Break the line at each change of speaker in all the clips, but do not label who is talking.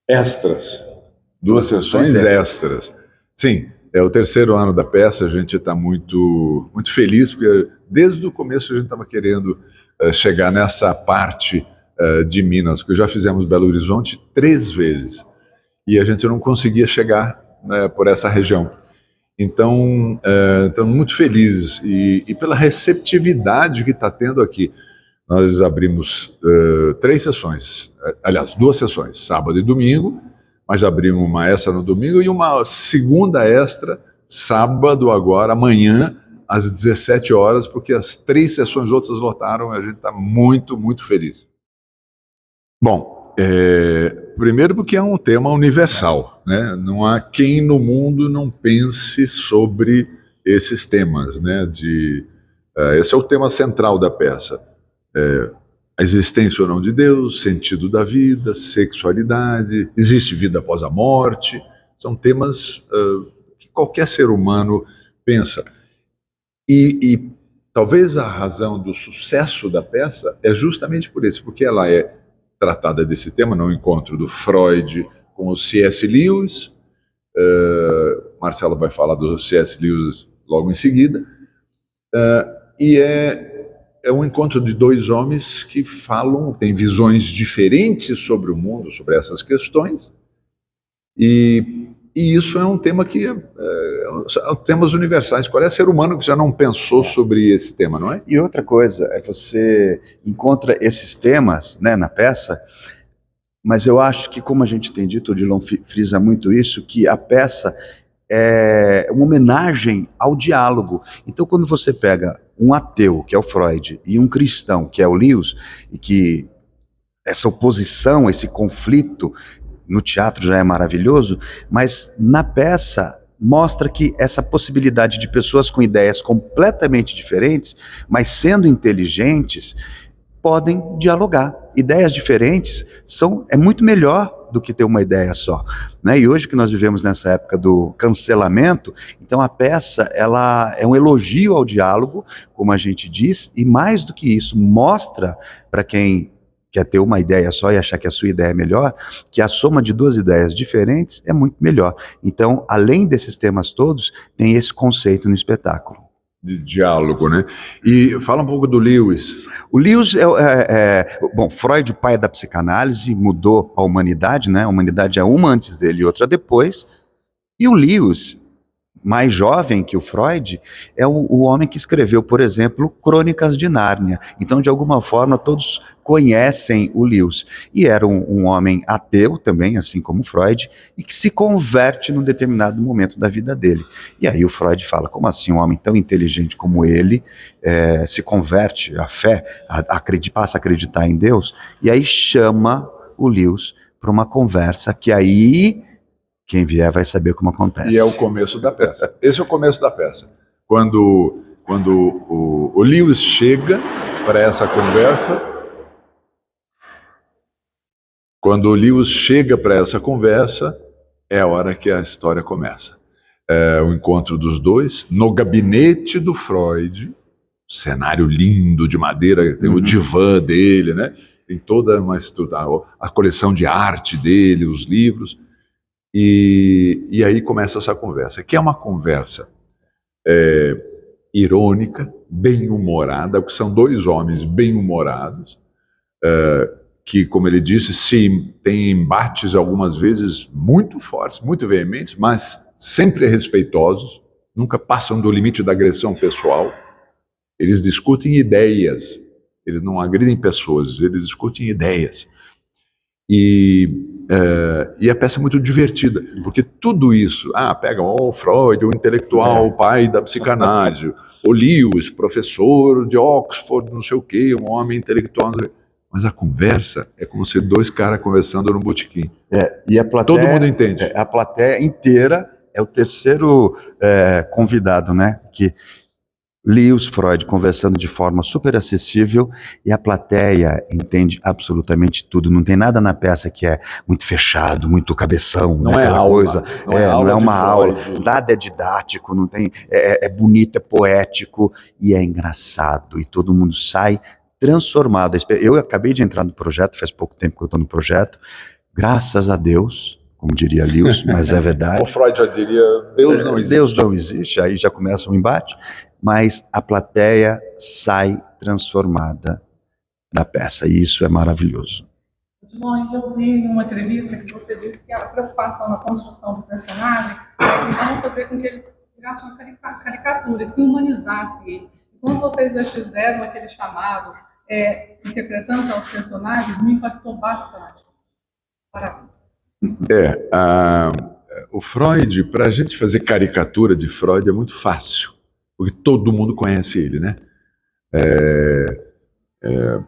extras, duas sessões extras. Sim, é o terceiro ano da peça, a gente está muito, muito feliz, porque desde o começo a gente estava querendo chegar nessa parte de Minas, porque já fizemos Belo Horizonte 3 vezes, e a gente não conseguia chegar, né, por essa região. Então, estamos muito felizes, e pela receptividade que está tendo aqui. Nós abrimos 3 sessões, aliás, 2 sessões, sábado e domingo, mas abrimos uma extra no domingo e uma segunda extra, sábado agora, amanhã, às 17 horas, porque as 3 sessões outras lotaram e a gente está muito, muito feliz. Bom, primeiro porque é um tema universal, né? Não há quem no mundo não pense sobre esses temas, né? Esse é o tema central da peça. A existência ou não de Deus, sentido da vida, sexualidade, existe vida após a morte, são temas que qualquer ser humano pensa. E talvez a razão do sucesso da peça é justamente por isso, porque ela é tratada desse tema no encontro do Freud com o C.S. Lewis, Marcelo vai falar do C.S. Lewis logo em seguida, e é um encontro de 2 homens que falam, têm visões diferentes sobre o mundo, sobre essas questões, e isso é um tema que são temas universais. Qual é ser humano que já não pensou sobre esse tema, não é?
E outra coisa, você encontra esses temas, né, na peça, mas eu acho que, como a gente tem dito, o Odilon frisa muito isso, que a peça é uma homenagem ao diálogo. Então, quando você pega um ateu, que é o Freud, e um cristão, que é o Lewis, e que essa oposição, esse conflito no teatro já é maravilhoso, mas na peça mostra que essa possibilidade de pessoas com ideias completamente diferentes, mas sendo inteligentes, podem dialogar. Ideias diferentes é muito melhor do que ter uma ideia só, né? E hoje que nós vivemos nessa época do cancelamento, então a peça ela é um elogio ao diálogo, como a gente diz, e mais do que isso, mostra para quem quer ter uma ideia só e achar que a sua ideia é melhor, que a soma de 2 ideias diferentes é muito melhor. Então, além desses temas todos, tem esse conceito no espetáculo.
De diálogo, né? E fala um pouco do Lewis.
O Lewis bom, Freud, pai da psicanálise, mudou a humanidade, né? A humanidade é uma antes dele e outra depois. E o Lewis, mais jovem que o Freud, é o homem que escreveu, por exemplo, Crônicas de Nárnia. Então, de alguma forma, todos conhecem o Lewis. E era um homem ateu também, assim como Freud, e que se converte num determinado momento da vida dele. E aí o Freud fala, como assim um homem tão inteligente como ele se converte à fé, passa a acreditar em Deus? E aí chama o Lewis para uma conversa que aí... quem vier vai saber como acontece.
E é o começo da peça. Esse é o começo da peça. Quando o Lewis chega para essa conversa, é a hora que a história começa. O encontro dos dois no gabinete do Freud, cenário lindo de madeira, tem o divã dele, né? Tem toda a coleção de arte dele, os livros. E aí começa essa conversa, que é uma conversa irônica, bem-humorada, porque são 2 homens bem-humorados, que, como ele disse, tem embates algumas vezes muito fortes, muito veementes, mas sempre respeitosos, nunca passam do limite da agressão pessoal. Eles discutem ideias, eles não agridem pessoas, eles discutem ideias. E a peça é muito divertida, porque tudo isso, pega o Freud, o intelectual, o pai da psicanálise, o Lewis, professor de Oxford, não sei o quê, um homem intelectual, mas a conversa é como se 2 caras conversando no botequim.
E a plateia,
todo mundo entende.
A plateia inteira é o terceiro convidado, né? Que Lewis, Freud conversando de forma super acessível e a plateia entende absolutamente tudo. Não tem nada na peça que é muito fechado, muito cabeção,
não
né?
É
aquela
aula,
coisa. Não é uma aula,
Freud.
Nada é didático, não tem. É bonito, é poético e é engraçado. E todo mundo sai transformado. Eu acabei de entrar no projeto, faz pouco tempo que eu estou no projeto. graças a Deus, como diria Lewis, mas é verdade.
O Freud já diria, Deus não existe.
Deus não existe, aí já começa um embate, mas a plateia sai transformada da peça, e isso é maravilhoso.
Bom, eu vi em uma entrevista que você disse que a preocupação na construção do personagem era então fazer com que ele virasse uma caricatura, se humanizasse ele. Quando vocês já fizeram aquele chamado, interpretando os personagens, me impactou bastante. Parabéns.
O Freud, para a gente fazer caricatura de Freud é muito fácil, porque todo mundo conhece ele, né?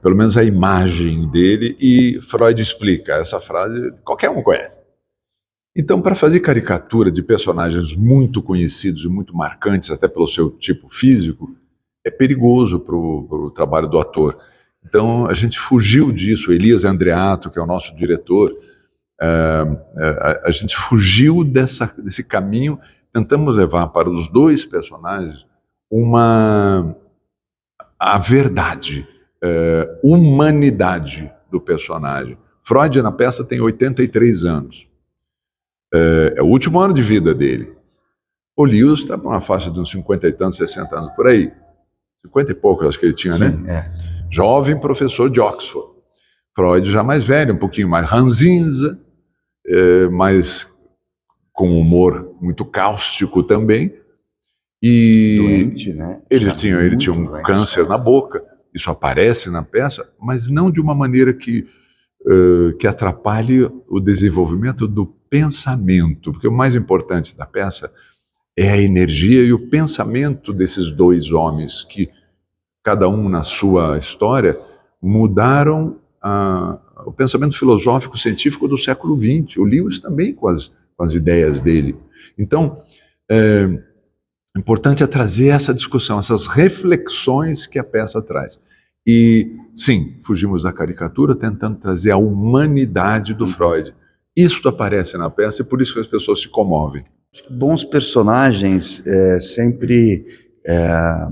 Pelo menos a imagem dele, e Freud explica essa frase, qualquer um conhece. Então, para fazer caricatura de personagens muito conhecidos e muito marcantes, até pelo seu tipo físico, é perigoso para o trabalho do ator. Então, a gente fugiu disso. Elias Andreato, que é o nosso diretor, a gente fugiu desse caminho, tentamos levar para os dois personagens a verdade, humanidade do personagem. Freud na peça tem 83 anos. É o último ano de vida dele. O Lewis está por uma faixa de uns 50 e tantos, 60 anos, por aí. 50 e pouco, acho que ele tinha,
Sim,
né? Jovem professor de Oxford. Freud já mais velho, um pouquinho mais ranzinza, mas com humor muito cáustico também. E
doente, né?
Ele tinha um doente. Câncer na boca. Isso aparece na peça, mas não de uma maneira que atrapalhe o desenvolvimento do pensamento, porque o mais importante da peça é a energia e o pensamento desses dois homens que, cada um na sua história, mudaram o pensamento filosófico científico do século XX. O Lewis também com as ideias dele. Então, importante é trazer essa discussão, essas reflexões que a peça traz. E, sim, fugimos da caricatura tentando trazer a humanidade do Freud. Isso aparece na peça e por isso que as pessoas se comovem.
Bons personagens sempre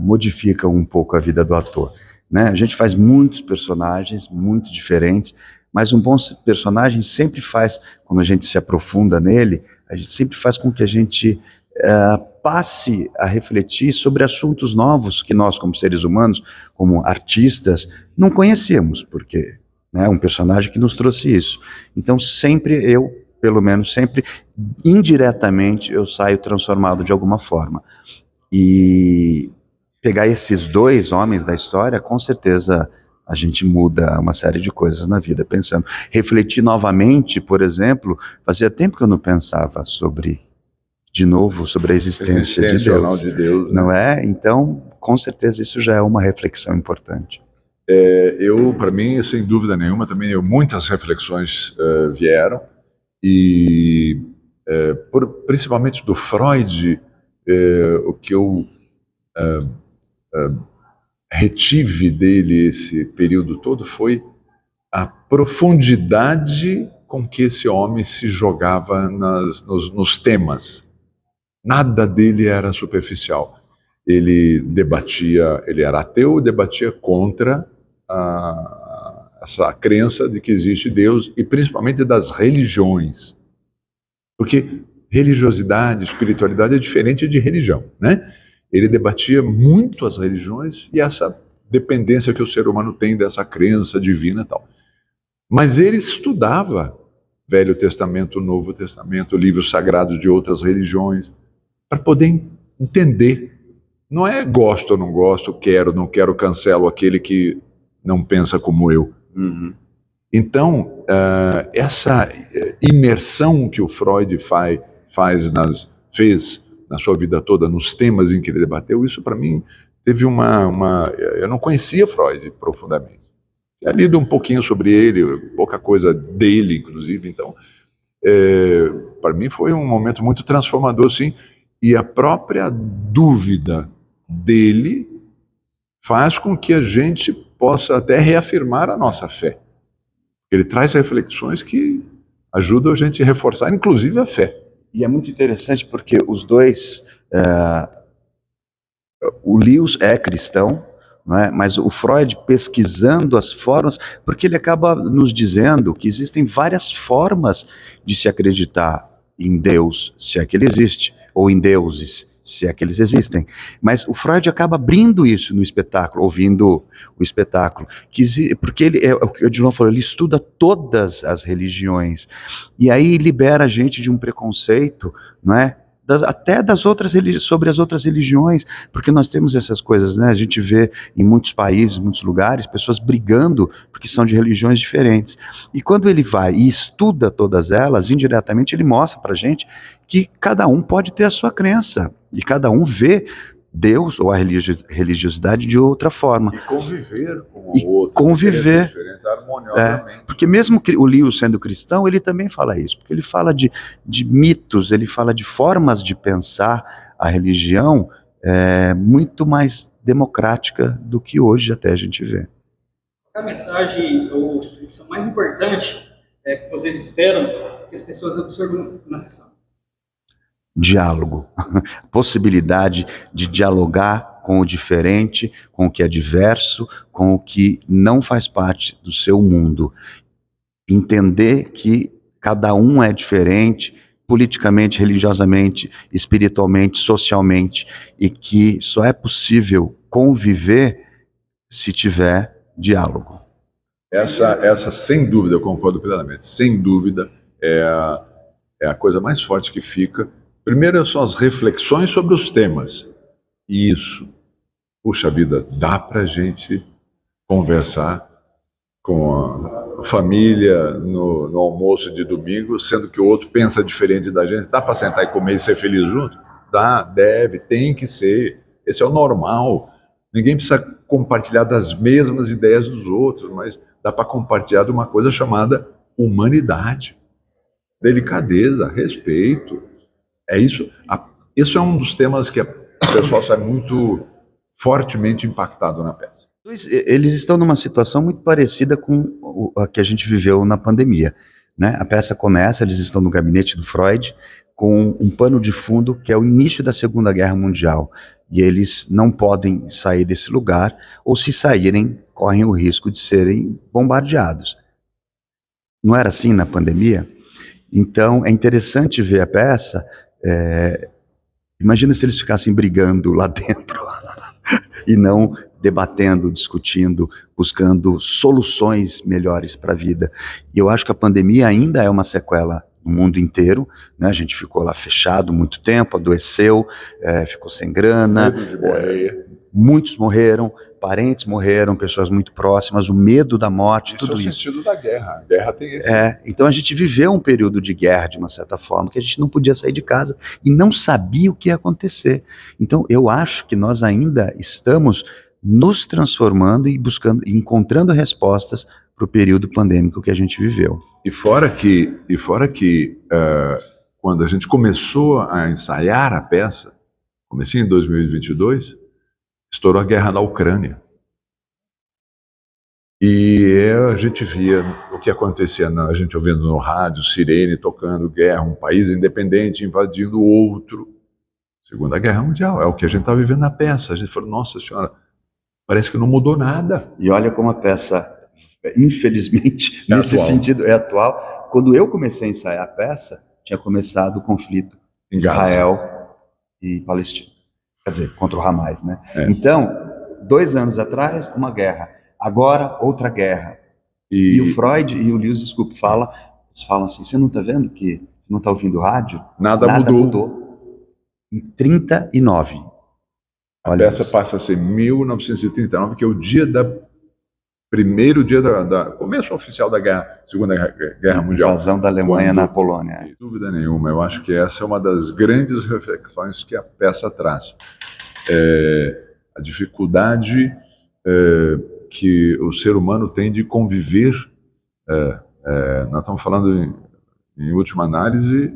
modificam um pouco a vida do ator, né? A gente faz muitos personagens muito diferentes, mas um bom personagem sempre faz, quando a gente se aprofunda nele, a gente sempre faz com que a gente passe a refletir sobre assuntos novos que nós, como seres humanos, como artistas, não conhecíamos, porque é um personagem que nos trouxe isso. Então sempre pelo menos sempre, indiretamente, eu saio transformado de alguma forma. E pegar esses dois homens da história, com certeza a gente muda uma série de coisas na vida, pensando. Refletir novamente, por exemplo, fazia tempo que eu não pensava de novo, sobre a existência de Deus.
De Deus, né?
Não é? Então, com certeza isso já é uma reflexão importante.
Para mim, sem dúvida nenhuma, também muitas reflexões vieram, e principalmente do Freud, o que eu retive dele esse período todo foi a profundidade com que esse homem se jogava nos temas. Nada dele era superficial. Ele era ateu, debatia contra essa crença de que existe Deus, e principalmente das religiões. Porque religiosidade, espiritualidade é diferente de religião, né? Ele debatia muito as religiões e essa dependência que o ser humano tem dessa crença divina e tal. Mas ele estudava Velho Testamento, Novo Testamento, livros sagrados de outras religiões, para poder entender. Não é gosto ou não gosto, quero, não quero, cancelo aquele que não pensa como eu.
Uhum.
Então, essa imersão que o Freud fez na sua vida toda, nos temas em que ele debateu, isso para mim teve eu não conhecia Freud profundamente. Tinha lido um pouquinho sobre ele, pouca coisa dele, inclusive, então, para mim foi um momento muito transformador, sim, e a própria dúvida dele faz com que a gente possa até reafirmar a nossa fé. Ele traz reflexões que ajudam a gente a reforçar, inclusive, a fé.
E é muito interessante porque os dois, o Lewis é cristão, não é? Mas o Freud, pesquisando as formas, porque ele acaba nos dizendo que existem várias formas de se acreditar em Deus, se é que ele existe, ou em deuses, se é que eles existem. Mas o Freud acaba abrindo isso no espetáculo, ouvindo o espetáculo, porque ele, é o que o Odilon falou, ele estuda todas as religiões, e aí libera a gente de um preconceito, não é? Até das outras sobre as outras religiões, porque nós temos essas coisas, né? A gente vê em muitos países, muitos lugares, pessoas brigando porque são de religiões diferentes. E quando ele vai e estuda todas elas, indiretamente ele mostra pra gente que cada um pode ter a sua crença e cada um vê Deus ou a religiosidade de outra forma.
E conviver com
o
outro.
Conviver.
Harmoniosamente.
Porque mesmo o Lewis sendo cristão, ele também fala isso. Porque ele fala de mitos, ele fala de formas de pensar a religião muito mais democrática do que hoje até a gente vê.
A mensagem ou reflexão mais importante que vocês esperam que as pessoas absorvam na sessão?
Diálogo, possibilidade de dialogar com o diferente, com o que é diverso, com o que não faz parte do seu mundo. Entender que cada um é diferente, politicamente, religiosamente, espiritualmente, socialmente, e que só é possível conviver se tiver diálogo.
Essa sem dúvida, eu concordo plenamente, sem dúvida é a coisa mais forte que fica. Primeiro são as reflexões sobre os temas. E isso, puxa vida, dá pra gente conversar com a família no almoço de domingo, sendo que o outro pensa diferente da gente. Dá pra sentar e comer e ser feliz junto? Dá, deve, tem que ser. Esse é o normal. Ninguém precisa compartilhar das mesmas ideias dos outros, mas dá para compartilhar de uma coisa chamada humanidade, delicadeza, respeito. É isso. Isso é um dos temas que o pessoal sai muito fortemente impactado na peça.
Eles estão numa situação muito parecida com a que a gente viveu na pandemia, né? A peça começa, eles estão no gabinete do Freud, com um pano de fundo que é o início da Segunda Guerra Mundial. E eles não podem sair desse lugar, ou se saírem, correm o risco de serem bombardeados. Não era assim na pandemia? Então, é interessante ver a peça. Imagina se eles ficassem brigando lá dentro e não debatendo, discutindo, buscando soluções melhores para a vida. E eu acho que a pandemia ainda é uma sequela no mundo inteiro, né? A gente ficou lá fechado muito tempo, adoeceu, ficou sem grana, muitos morreram, parentes morreram, pessoas muito próximas, o medo da morte, tudo isso.
É o sentido da guerra. A guerra tem esse.
Então a gente viveu um período de guerra, de uma certa forma, que a gente não podia sair de casa e não sabia o que ia acontecer. Então eu acho que nós ainda estamos nos transformando e buscando, encontrando respostas para o período pandêmico que a gente viveu.
E fora que quando a gente começou a ensaiar a peça, comecei em 2022, estourou a guerra na Ucrânia. E a gente via o que acontecia, a gente ouvindo no rádio, sirene tocando, guerra, um país independente invadindo o outro. Segunda Guerra Mundial, é o que a gente está vivendo na peça. A gente falou, nossa senhora, parece que não mudou nada.
E olha como a peça, infelizmente, nesse sentido, é atual. Quando eu comecei a ensaiar a peça, tinha começado o conflito em Israel e Palestina. Quer dizer, contra o Hamas, né? Então, 2 anos atrás, uma guerra. Agora, outra guerra. E o Freud e o Lewis, desculpe, falam assim, você não está vendo que, você não está ouvindo o rádio?
Nada mudou.
Em 39.
A peça passa a ser 1939, que é o primeiro dia da começo oficial da guerra, Segunda Guerra Mundial.
Invasão da Alemanha na Polônia.
Sem dúvida nenhuma, eu acho que essa é uma das grandes reflexões que a peça traz. A dificuldade que o ser humano tem de conviver. Nós estamos falando, em última análise,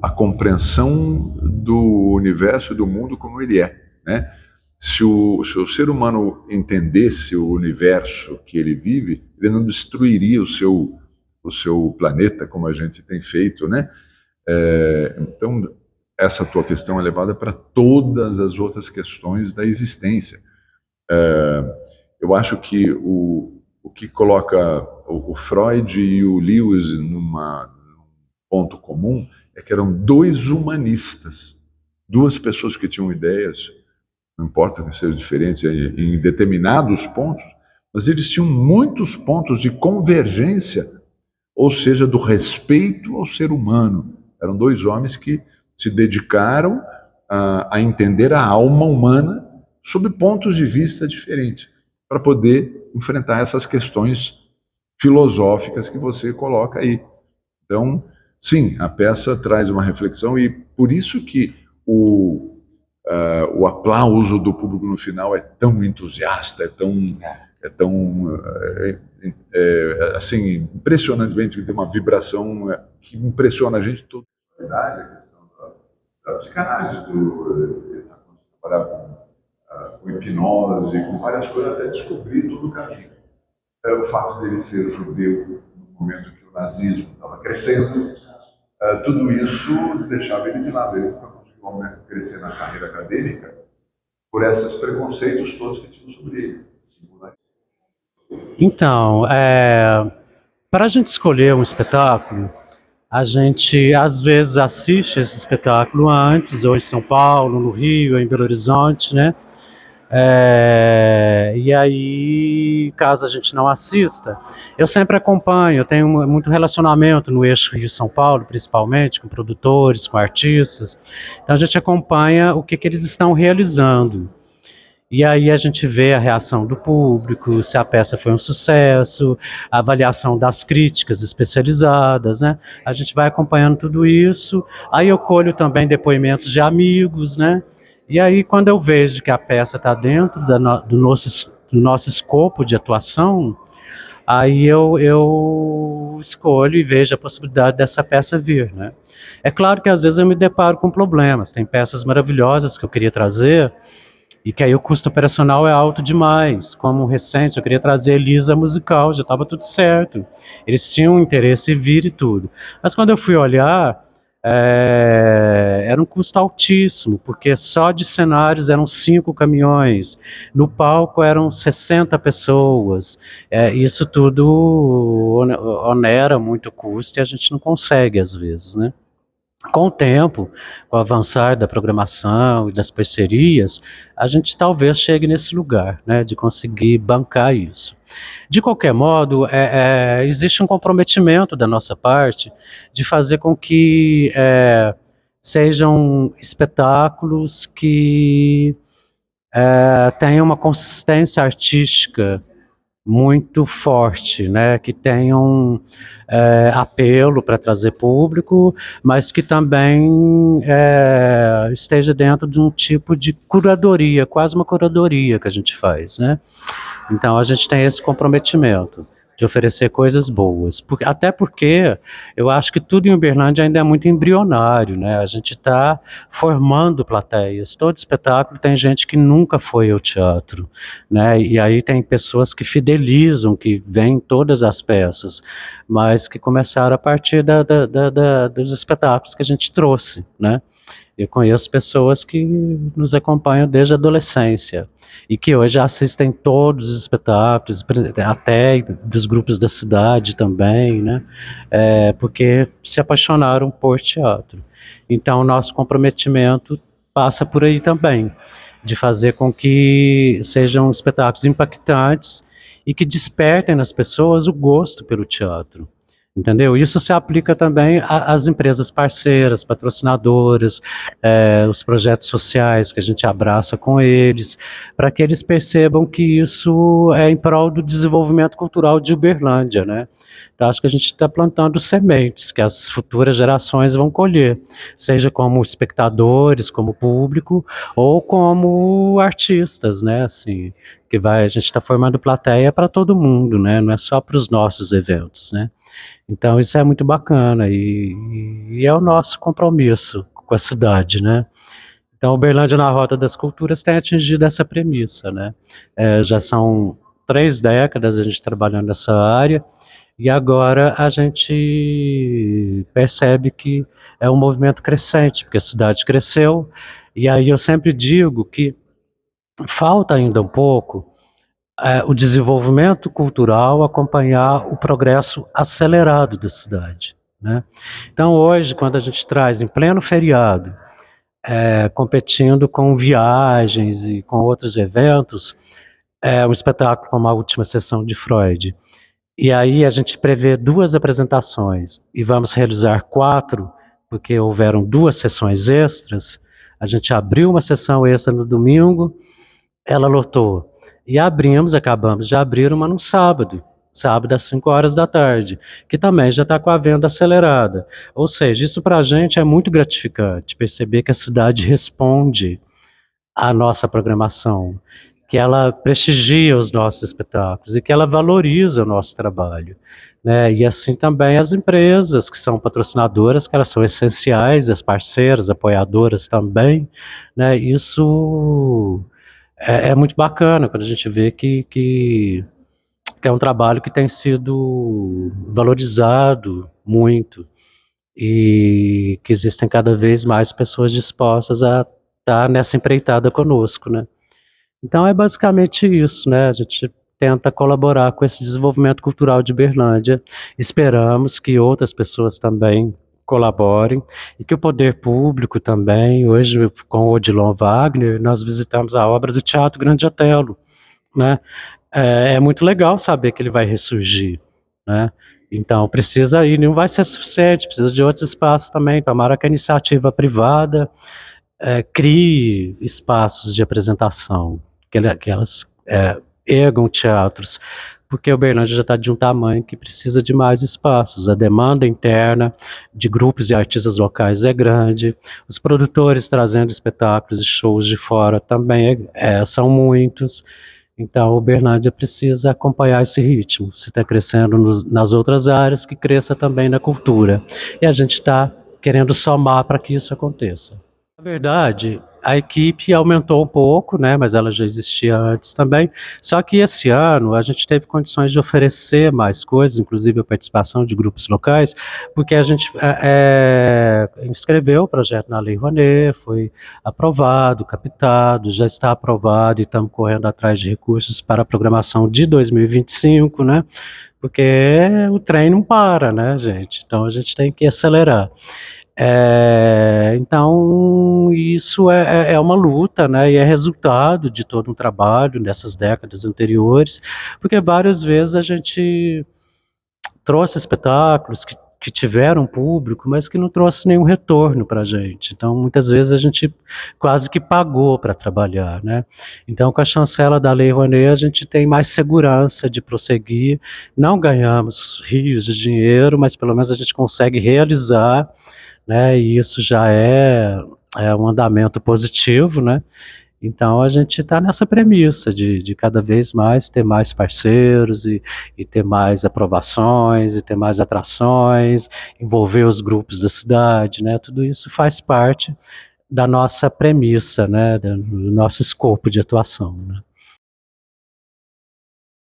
a compreensão do universo e do mundo como ele é, né? Se o ser humano entendesse o universo que ele vive, ele não destruiria o seu planeta como a gente tem feito, né? Então, essa tua questão é levada para todas as outras questões da existência. Eu acho que o que coloca o Freud e o Lewis num ponto comum é que eram dois humanistas, duas pessoas que tinham ideias, não importa que sejam diferentes em determinados pontos, mas eles tinham muitos pontos de convergência, ou seja, do respeito ao ser humano. Eram dois homens que se dedicaram a entender a alma humana sob pontos de vista diferentes, para poder enfrentar essas questões filosóficas que você coloca aí. Então, sim, a peça traz uma reflexão e por isso que o aplauso do público no final é tão entusiasta, é tão assim, impressionantemente, tem uma vibração que impressiona a gente toda. A questão da psicanálise, trabalhar com hipnose, com várias coisas, até descobrir todo o caminho. O fato dele ser judeu no momento que o nazismo estava crescendo, tudo isso deixava ele de lado. Ele nunca conseguiu crescer na carreira acadêmica por esses preconceitos todos que tinham sobre ele.
Então, para a gente escolher um espetáculo, a gente às vezes assiste esse espetáculo antes, ou em São Paulo, no Rio, ou em Belo Horizonte, né? E aí, caso a gente não assista, eu sempre acompanho, eu tenho muito relacionamento no eixo Rio-São Paulo, principalmente, com produtores, com artistas, então a gente acompanha o que eles estão realizando. E aí a gente vê a reação do público, se a peça foi um sucesso, a avaliação das críticas especializadas, né? A gente vai acompanhando tudo isso, aí eu colho também depoimentos de amigos, né? E aí quando eu vejo que a peça está dentro do nosso escopo de atuação, aí eu escolho e vejo a possibilidade dessa peça vir, né? É claro que às vezes eu me deparo com problemas, tem peças maravilhosas que eu queria trazer, e que aí o custo operacional é alto demais, como recente, eu queria trazer Elisa musical, já estava tudo certo, eles tinham interesse em vir e tudo, mas quando eu fui olhar, era um custo altíssimo, porque só de cenários eram 5 caminhões, no palco eram 60 pessoas, isso tudo onera muito custo e a gente não consegue às vezes, né? Com o tempo, com o avançar da programação e das parcerias, a gente talvez chegue nesse lugar, né, de conseguir bancar isso. De qualquer modo, existe um comprometimento da nossa parte de fazer com que sejam espetáculos que tenham uma consistência artística muito forte, né, que tenham apelo para trazer público, mas que também esteja dentro de um tipo de curadoria, quase uma curadoria que a gente faz, né? Então a gente tem esse comprometimento de oferecer coisas boas, até porque eu acho que tudo em Uberlândia ainda é muito embrionário, né? A gente está formando plateias, todo espetáculo tem gente que nunca foi ao teatro, né? E aí tem pessoas que fidelizam, que veem todas as peças, mas que começaram a partir dos espetáculos que a gente trouxe, né? Eu conheço pessoas que nos acompanham desde a adolescência e que hoje assistem todos os espetáculos, até dos grupos da cidade também, né? Porque se apaixonaram por teatro. Então, o nosso comprometimento passa por aí também, de fazer com que sejam espetáculos impactantes e que despertem nas pessoas o gosto pelo teatro. Entendeu? Isso se aplica também às empresas parceiras, patrocinadoras, os projetos sociais que a gente abraça com eles, para que eles percebam que isso é em prol do desenvolvimento cultural de Uberlândia, né? Então acho que a gente está plantando sementes que as futuras gerações vão colher, seja como espectadores, como público, ou como artistas, né? Assim, a gente está formando plateia para todo mundo, né? Não é só para os nossos eventos, né? Então isso é muito bacana e é o nosso compromisso com a cidade, né? Então Uberlândia na Rota das Culturas tem atingido essa premissa, né? Já são 3 décadas a gente trabalhando nessa área e agora a gente percebe que é um movimento crescente, porque a cidade cresceu e aí eu sempre digo que falta ainda um pouco o desenvolvimento cultural acompanhar o progresso acelerado da cidade, né? Então hoje, quando a gente traz em pleno feriado, competindo com viagens e com outros eventos, um espetáculo como A Última Sessão de Freud, e aí a gente prevê 2 apresentações e vamos realizar 4, porque houveram 2 sessões extras. A gente abriu uma sessão extra no domingo, ela lotou. E acabamos de abrir uma no sábado às 5 horas da tarde, que também já está com a venda acelerada. Ou seja, isso para a gente é muito gratificante, perceber que a cidade responde à nossa programação, que ela prestigia os nossos espetáculos e que ela valoriza o nosso trabalho, né? E assim também as empresas que são patrocinadoras, que elas são essenciais, as parceiras, apoiadoras também, né? Isso é muito bacana quando a gente vê que é um trabalho que tem sido valorizado muito e que existem cada vez mais pessoas dispostas a estar nessa empreitada conosco, né? Então é basicamente isso, né? A gente tenta colaborar com esse desenvolvimento cultural de Berlândia. Esperamos que outras pessoas também colaborem e que o poder público também. Hoje, com o Odilon Wagner, nós visitamos a obra do Teatro Grande Otelo, né? É muito legal saber que ele vai ressurgir, né? Então precisa ir, não vai ser suficiente, precisa de outros espaços também. Tomara que a iniciativa privada crie espaços de apresentação, que elas ergam teatros, porque o Berlândia já está de um tamanho que precisa de mais espaços. A demanda interna de grupos e artistas locais é grande, os produtores trazendo espetáculos e shows de fora também são muitos. Então, o Berlândia precisa acompanhar esse ritmo. Se está crescendo nas outras áreas, que cresça também na cultura. E a gente está querendo somar para que isso aconteça. Na verdade, a equipe aumentou um pouco, né, mas ela já existia antes também, só que esse ano a gente teve condições de oferecer mais coisas, inclusive a participação de grupos locais, porque a gente inscreveu o projeto na Lei Rouanet, foi aprovado, captado, já está aprovado e estamos correndo atrás de recursos para a programação de 2025, né, porque o trem não para, né, gente, então a gente tem que acelerar. Então isso é uma luta, né, e é resultado de todo um trabalho nessas décadas anteriores, porque várias vezes a gente trouxe espetáculos que tiveram público, mas que não trouxe nenhum retorno para a gente. Então, muitas vezes a gente quase que pagou para trabalhar, né? Então, com a chancela da Lei Rouanet, a gente tem mais segurança de prosseguir. Não ganhamos rios de dinheiro, mas pelo menos a gente consegue realizar, né? E isso já é um andamento positivo, né? Então a gente está nessa premissa de cada vez mais ter mais parceiros e ter mais aprovações e ter mais atrações, envolver os grupos da cidade, né? Tudo isso faz parte da nossa premissa, né? Do nosso escopo de atuação, né?